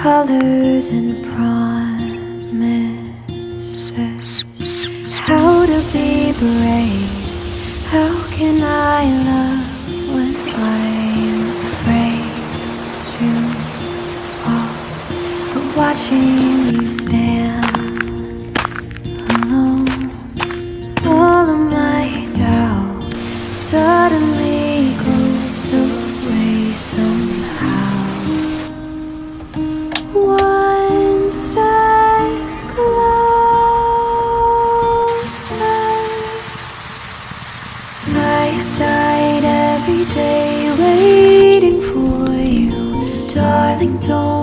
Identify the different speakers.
Speaker 1: colors and promises. How to be brave? How can I love when I'm afraid to walk? But watching you stand alone, all of my doubt suddenly goes away somehow. One step closer. I have died every day waiting for you, darling. Don't